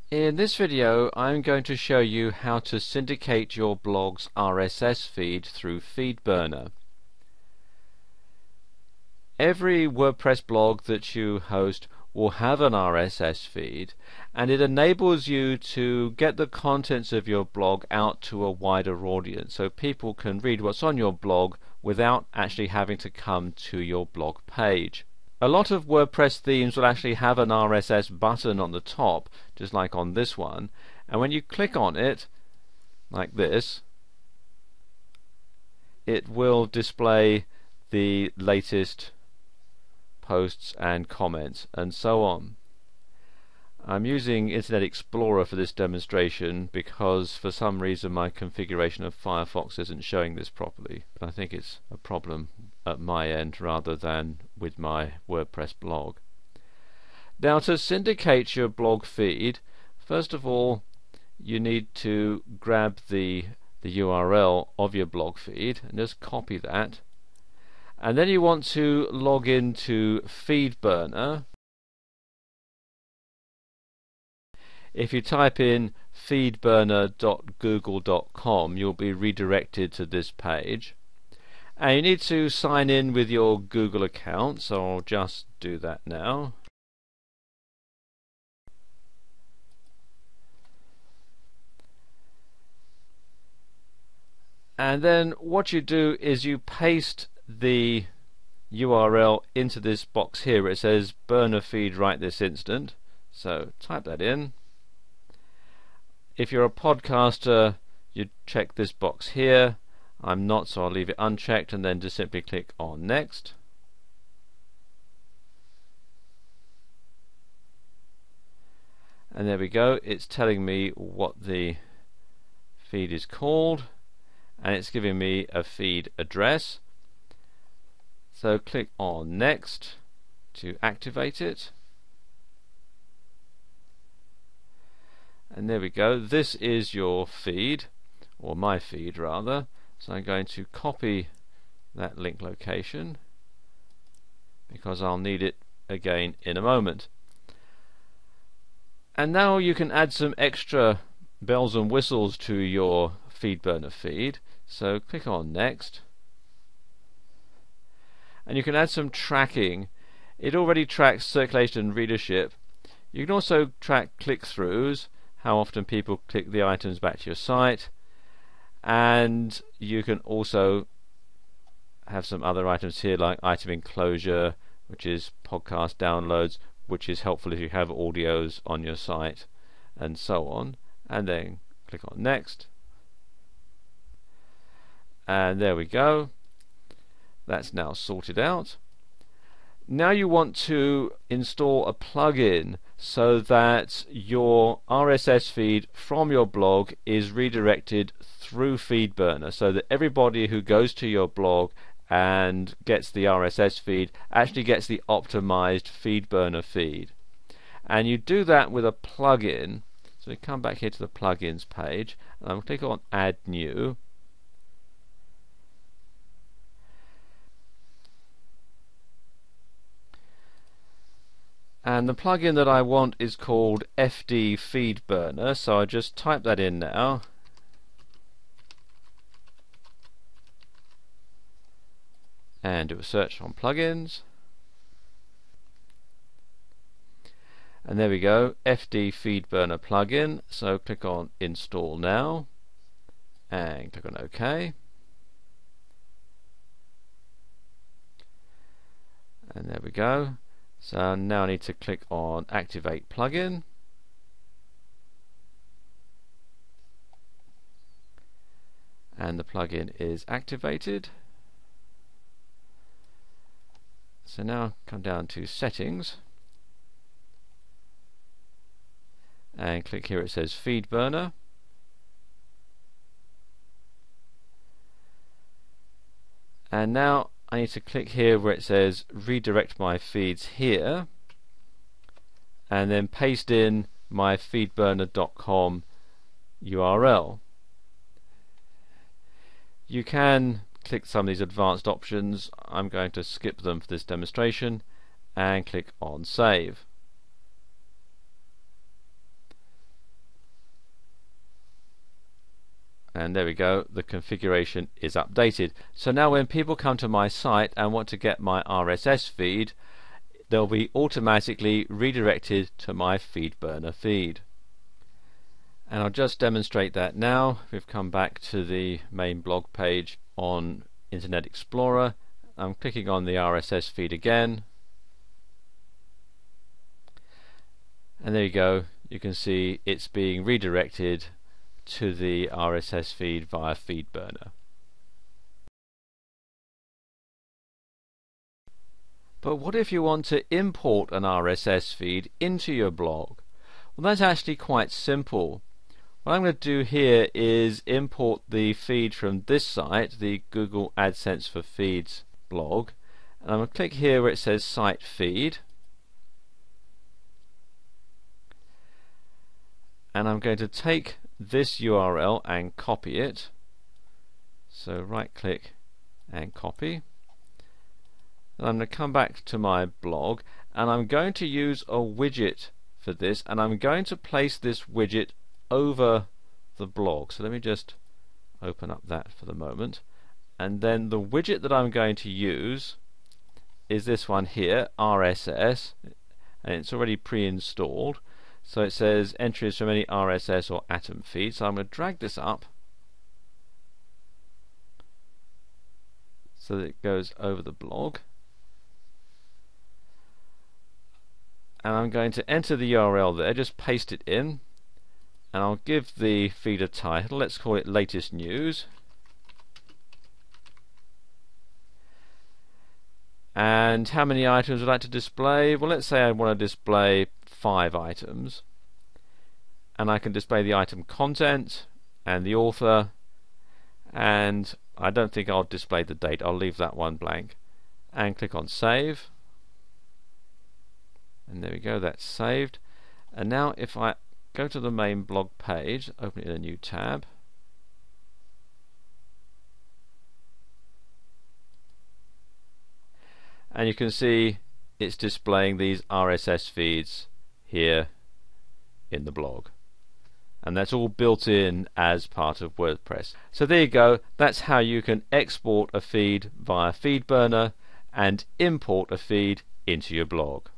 In this video I'm going to show you how to syndicate your blog's RSS feed through Feedburner. Every WordPress blog that you host will have an RSS feed, and it enables you to get the contents of your blog out to a wider audience so people can read what's on your blog without actually having to come to your blog page. A lot of WordPress themes will actually have an RSS button on the top, just like on this one, and when you click on it, like this, it will display the latest posts and comments and so on. I'm using Internet Explorer for this demonstration because for some reason my configuration of Firefox isn't showing this properly, but I think it's a problem at my end rather than with my WordPress blog. Now, to syndicate your blog feed, first of all you need to grab the URL of your blog feed and just copy that, and then you want to log into Feedburner. If you type in feedburner.google.com, you'll be redirected to this page, and you need to sign in with your Google account, so I'll just do that now. And then what you do is you paste the URL into this box here where it says burner feed right this instant, so type that in. If you're a podcaster, you check this box here. I'm not, so I'll leave it unchecked and then just simply click on next. And there we go, it's telling me what the feed is called, and it's giving me a feed address. So click on next to activate it. And there we go, this is your feed, or my feed rather. So I'm going to copy that link location because I'll need it again in a moment. And now you can add some extra bells and whistles to your Feedburner feed. So click on next, and you can add some tracking. It already tracks circulation and readership. You can also track click-throughs, how often people click the items back to your site, and you can also have some other items here like item enclosure, which is podcast downloads, which is helpful if you have audios on your site, and so on. And then click on next, and there we go, that's now sorted out. Now you want to install a plugin so that your RSS feed from your blog is redirected through Feedburner, so that everybody who goes to your blog and gets the RSS feed actually gets the optimized Feedburner feed. And you do that with a plugin. So you come back here to the plugins page, and I'll click on add new. And the plugin that I want is called FD Feedburner, so I just type that in now. And do a search on plugins. And there we go, FD Feedburner plugin. So click on install now, and click on OK. And there we go. So now I need to click on activate plugin, and the plugin is activated. So now come down to settings and click here, it says Feedburner, and now I need to click here where it says redirect my feeds here, and then paste in my feedburner.com URL. You can click some of these advanced options. I'm going to skip them for this demonstration and click on save. And there we go, the configuration is updated. So now when people come to my site and want to get my RSS feed, they'll be automatically redirected to my Feedburner feed. And I'll just demonstrate that now. We've come back to the main blog page on Internet Explorer. I'm clicking on the RSS feed again. And there you go, you can see it's being redirected to the RSS feed via Feedburner. But what if you want to import an RSS feed into your blog? Well, that's actually quite simple. What I'm going to do here is import the feed from this site, the Google AdSense for Feeds blog, and I'm going to click here where it says Site Feed, and I'm going to take this URL and copy it. So right click and copy. And I'm going to come back to my blog, and I'm going to use a widget for this, and I'm going to place this widget over the blog. So let me just open up that for the moment, and then the widget that I'm going to use is this one here, RSS, and it's already pre-installed. So it says entries from any RSS or Atom feed. So I'm going to drag this up so that it goes over the blog. And I'm going to enter the URL there, just paste it in, and I'll give the feed a title. Let's call it Latest News. And how many items would I like to display? Well, let's say I want to display 5 items, and I can display the item content and the author, and I don't think I'll display the date. I'll leave that one blank and click on Save, and there we go, that's saved. And now if I go to the main blog page, open it in a new tab, and you can see it's displaying these RSS feeds here in the blog, and that's all built in as part of WordPress. So there you go, that's how you can export a feed via Feedburner and import a feed into your blog.